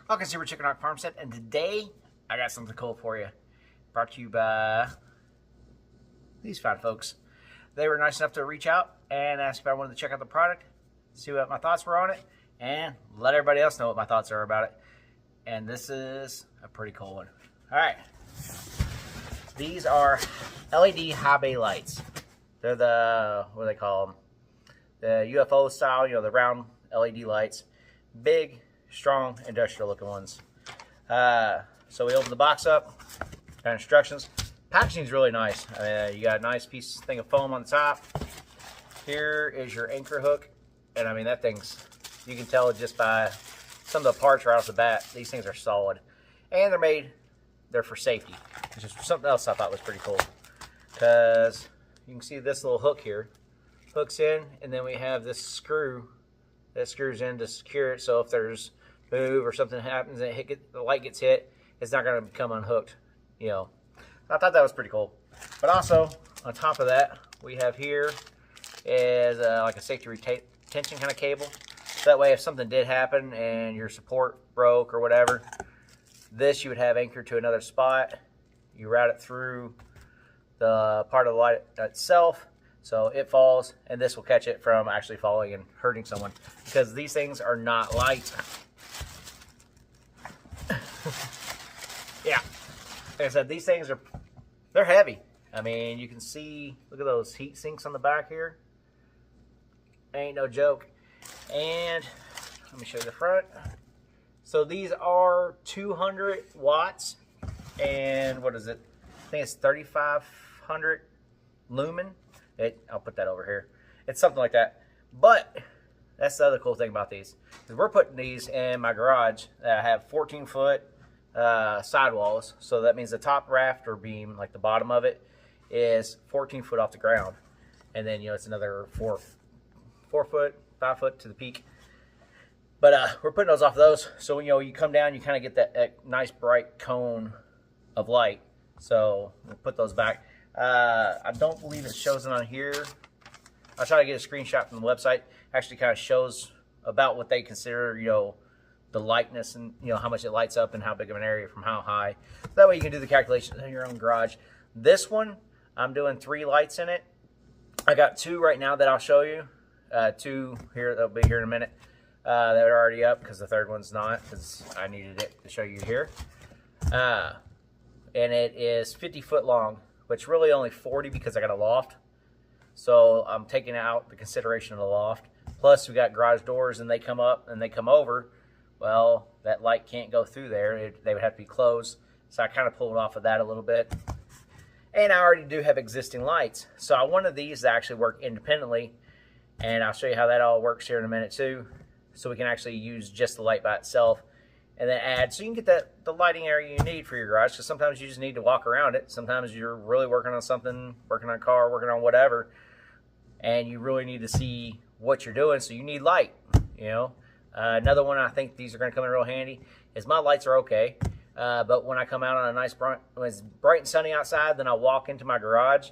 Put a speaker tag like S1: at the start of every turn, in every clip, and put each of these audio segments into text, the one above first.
S1: Welcome to Chicken Rock Farmstead, and today I got something cool for you. Brought to you by these fine folks. They were nice enough to reach out and ask if I wanted to check out the product, see what my thoughts were on it, and let everybody else know what my thoughts are about it. And this is a pretty cool one. All right. These are LED high bay lights. They're the, what do they call them? The UFO style, the round LED lights. Big, strong, industrial looking ones. So we open the box up, got instructions. Packaging is really nice. You got a nice thing of foam on the top. Here is your anchor hook. And I mean, that thing's, you can tell just by some of the parts right off the bat, these things are solid. And they're for safety, which is something else I thought was pretty cool. Because you can see this little hook here, hooks in, and then we have this screw that screws in to secure it. So if there's move or something happens and the light gets hit, it's not going to become unhooked. I thought that was pretty cool. But also on top of that, we have here is like a safety retention kind of cable. So that way, if something did happen and your support broke or whatever, this you would have anchored to another spot. You route it through the part of the light itself, so it falls, and this will catch it from actually falling and hurting someone, because these things are not light. Yeah, like I said, these things they're heavy. I mean, you can see, look at those heat sinks on the back here. Ain't no joke. And let me show you the front. So these are 200 watts, and what is it? I think it's 3,500 lumen. I'll put that over here. It's something like that. But that's the other cool thing about these. We're putting these in my garage that I have 14-foot sidewalls. So that means the top raft or beam, like the bottom of it, is 14 foot off the ground. And then, it's another 4 foot, 5 foot to the peak. But we're putting those off those. So, you come down, you kind of get that nice bright cone of light. So we'll put those back. I don't believe it shows it on here. I'll try to get a screenshot from the website. Actually kind of shows about what they consider, the lightness and, how much it lights up and how big of an area from how high. That way you can do the calculations in your own garage. This one, I'm doing 3 lights in it. I got 2 right now that I'll show you. 2 here, they'll be here in a minute. That are already up because the third one's not, because I needed it to show you here. And it is 50 foot long, which really only 40 because I got a loft. So I'm taking out the consideration of the loft. Plus we got garage doors and they come up and they come over. Well, that light can't go through there. They would have to be closed. So I kind of pulled off of that a little bit. And I already do have existing lights. So I wanted these to actually work independently. And I'll show you how that all works here in a minute too. So we can actually use just the light by itself and then add. So you can get the lighting area you need for your garage, because sometimes you just need to walk around it. Sometimes you're really working on something, working on a car, working on whatever, and you really need to see what you're doing, so you need light, Another one, I think these are going to come in real handy, is my lights are okay. But when I come out on a nice, when it's bright and sunny outside, then I walk into my garage.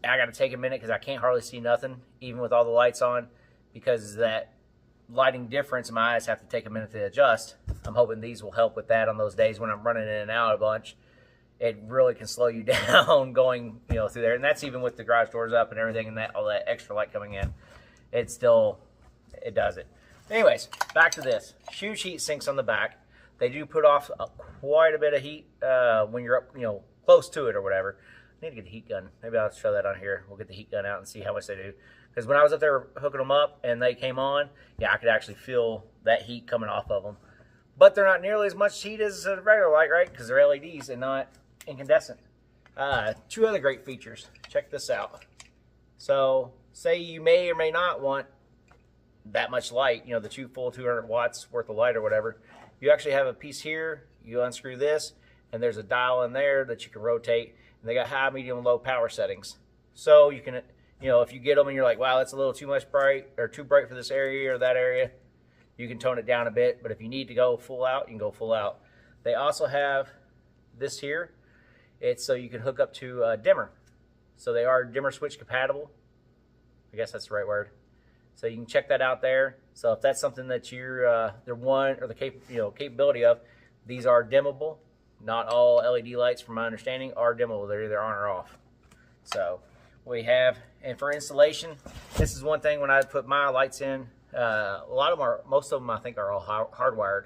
S1: I got to take a minute because I can't hardly see nothing, even with all the lights on, because that lighting difference in my eyes have to take a minute to adjust. I'm hoping these will help with that on those days when I'm running in and out a bunch. It really can slow you down going, through there. And that's even with the garage doors up and everything and all that extra light coming in. It does it. Anyways, back to this. Huge heat sinks on the back. They do put off quite a bit of heat when you're up, close to it or whatever. I need to get the heat gun. Maybe I'll show that on here. We'll get the heat gun out and see how much they do. Because when I was up there hooking them up and they came on, yeah, I could actually feel that heat coming off of them. But they're not nearly as much heat as a regular light, right? Because they're LEDs and not incandescent. 2 other great features. Check this out. So, say you may or may not want that much light, the full 200 watts worth of light or whatever. You actually have a piece here. You unscrew this, and there's a dial in there that you can rotate. And they got high, medium, and low power settings. So you can, if you get them and you're like, wow, that's a little too much bright or too bright for this area or that area, you can tone it down a bit. But if you need to go full out, you can go full out. They also have this here. It's so you can hook up to a dimmer. So they are dimmer switch compatible. I guess that's the right word. So you can check that out there. So if that's something that you're the one or the capability of, these are dimmable. Not all LED lights, from my understanding, are dimmable. They're either on or off. So we have, and for installation, this is one thing when I put my lights in. Most of them I think are all hardwired,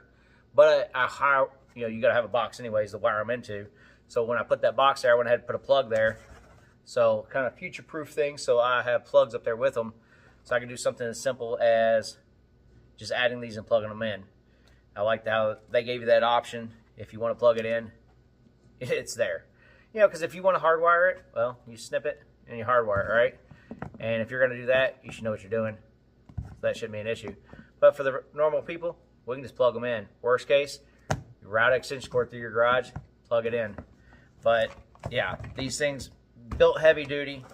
S1: but you got to have a box anyways to wire them into. So when I put that box there, I went ahead and put a plug there. So kind of future-proof thing. So I have plugs up there with them, so I can do something as simple as just adding these and plugging them in. I like how they gave you that option. If you want to plug it in, it's there. Because if you want to hardwire it, well, you snip it and you hardwire it, right? And if you're going to do that, you should know what you're doing. So that shouldn't be an issue. But for the normal people, we can just plug them in. Worst case, you route extension cord through your garage, plug it in. But yeah, these things built heavy duty.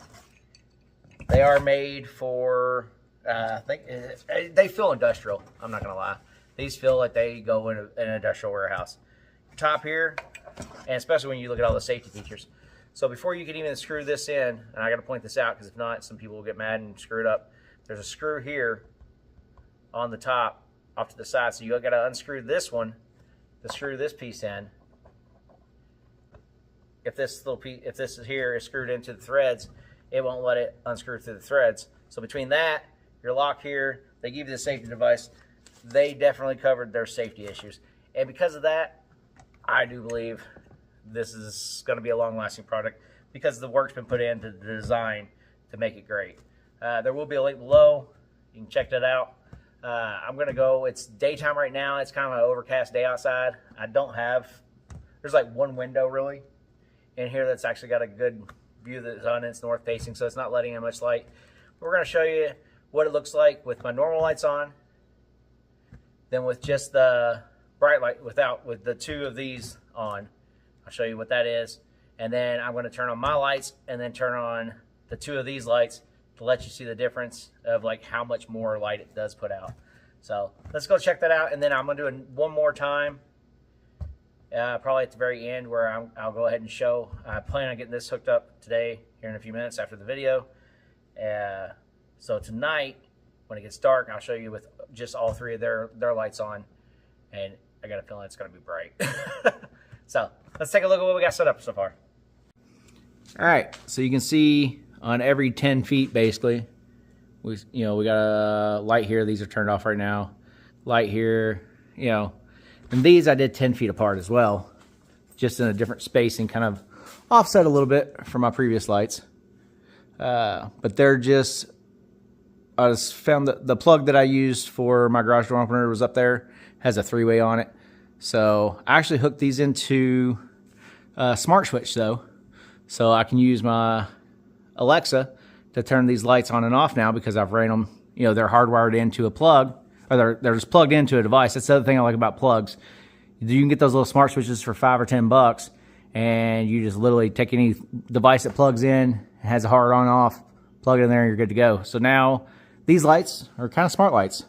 S1: They are made for, I think they feel industrial. I'm not gonna lie. These feel like they go in an industrial warehouse. Top here, and especially when you look at all the safety features. So before you can even screw this in, and I got to point this out because if not, some people will get mad and screw it up. There's a screw here on the top, off to the side. So you got to unscrew this one to screw this piece in. If this is here is screwed into the threads, it won't let it unscrew through the threads. So between that, your lock here, they give you the safety device. They definitely covered their safety issues, and because of that, I do believe this is going to be a long-lasting product because the work's been put into the design to make it great. There will be a link below. You can check that out. I'm going to go. It's daytime right now. It's kind of an overcast day outside. There's like one window really in here that's actually got a good view of the sun. It's north facing, so it's not letting in much light. We're going to show you what it looks like with my normal lights on, then with just the bright light with the two of these on. I'll show you what that is, and then I'm going to turn on my lights and then turn on the two of these lights to let you see the difference of like how much more light it does put out. So let's go check that out, and then I'm going to do it one more time, probably at the very end, where I'll go ahead and show. I plan on getting this hooked up today here in a few minutes after the video. So tonight when it gets dark, I'll show you with just all three of their lights on, and I got a feeling it's going to be bright. So let's take a look at what we got set up so far. All right, so you can see on every 10 feet basically, we got a light here. These are turned off right now. Light here, and these I did 10 feet apart as well, just in a different spacing, kind of offset a little bit from my previous lights. But they're just, I just found that the plug that I used for my garage door opener was up there, has a 3-way on it. So I actually hooked these into a smart switch though. So I can use my Alexa to turn these lights on and off now because I've ran them, they're hardwired into a plug, or they're just plugged into a device. That's the other thing I like about plugs. You can get those little smart switches for $5 or $10, and you just literally take any device that plugs in, has a hard on off, plug it in there, and you're good to go. So now these lights are kind of smart lights.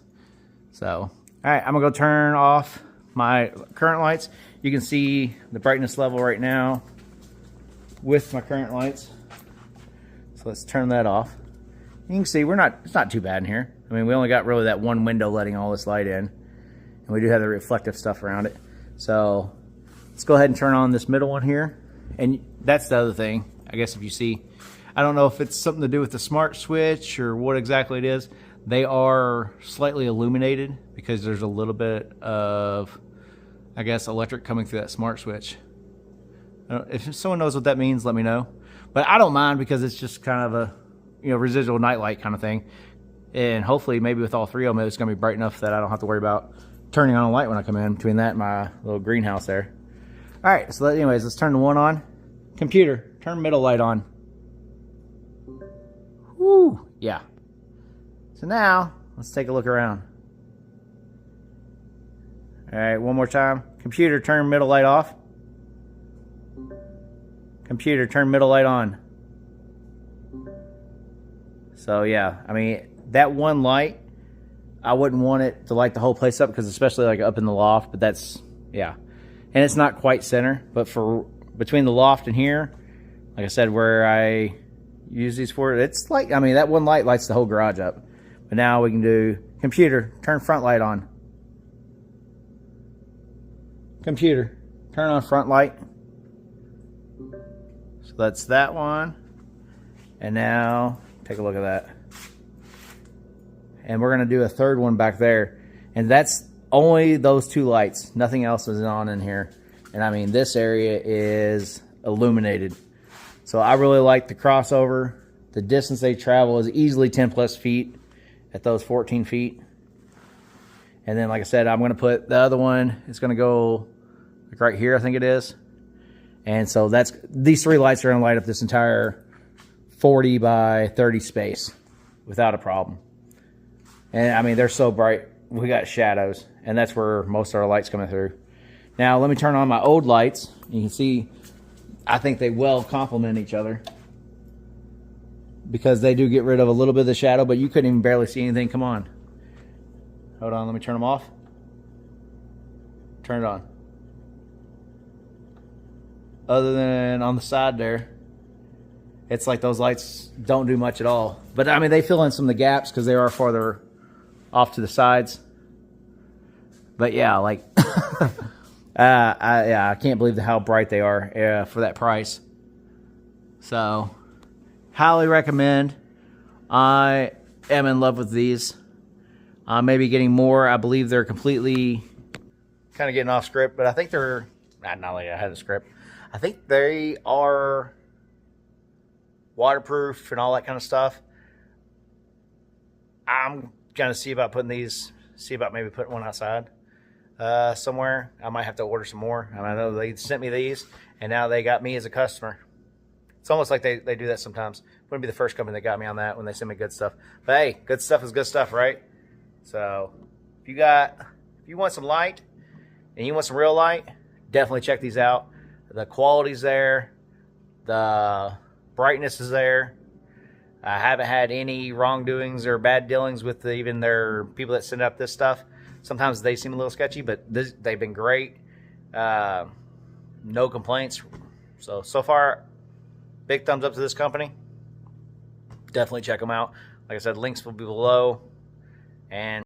S1: So, all right, I'm gonna go turn off my current lights. You can see the brightness level right now with my current lights. So let's turn that off. You can see it's not too bad in here. I mean, we only got really that one window letting all this light in, and we do have the reflective stuff around it. So let's go ahead and turn on this middle one here. And that's the other thing, I guess, if you see, I don't know if it's something to do with the smart switch or what exactly it is. They are slightly illuminated because there's a little bit of, I guess, electric coming through that smart switch. If someone knows what that means, let me know. But I don't mind because it's just kind of a residual nightlight kind of thing. And hopefully maybe with all three of them, it's going to be bright enough that I don't have to worry about turning on a light when I come in, between that and my little greenhouse there. All right, so anyways, let's turn the one on. Computer, turn middle light on. Woo, yeah. So now, let's take a look around. All right, one more time. Computer, turn middle light off. Computer, turn middle light on. So yeah, I mean, that one light, I wouldn't want it to light the whole place up, because especially like up in the loft, but that's, yeah. And it's not quite center, but for between the loft and here, like I said, where I use these for, it's like, I mean, that one light lights the whole garage up. But now we can do Computer, turn front light on. Computer, turn on front light. So that's that one. And now, take a look at that. And we're gonna do a third one back there. And that's only those two lights. Nothing else is on in here. And I mean, this area is illuminated. So I really like the crossover. The distance they travel is easily 10 plus feet at those 14 feet. And then, like I said, I'm gonna put the other one, it's gonna go like right here, I think it is. And so that's, these three lights are gonna light up this entire 40 by 30 space without a problem. And I mean, they're so bright, we got shadows, and that's where most of our lights coming through. Now, let me turn on my old lights. You can see, I think they well complement each other because they do get rid of a little bit of the shadow, but you couldn't even barely see anything. Come on. Hold on, let me turn them off. Turn it on. Other than on the side there, it's like those lights don't do much at all. But I mean, they fill in some of the gaps because they are farther off to the sides. But yeah, like, I can't believe how bright they are for that price. So, highly recommend. I am in love with these. Maybe getting more. I believe they're completely kind of getting off script, but I think they're not like I had a script. I think they are waterproof and all that kind of stuff. I'm gonna see about putting these. See about maybe putting one outside somewhere. I might have to order some more. I know they sent me these, and now they got me as a customer. It's almost like they do that sometimes. Wouldn't be the first company that got me on that when they send me good stuff. But hey, good stuff is good stuff, right? So if you want some light and you want some real light, definitely check these out. The quality's there, the brightness is there. I haven't had any wrongdoings or bad dealings with even their people that send up this stuff. Sometimes they seem a little sketchy, but they've been great. No complaints. So far, big thumbs up to this company. Definitely check them out. Like I said, links will be below. And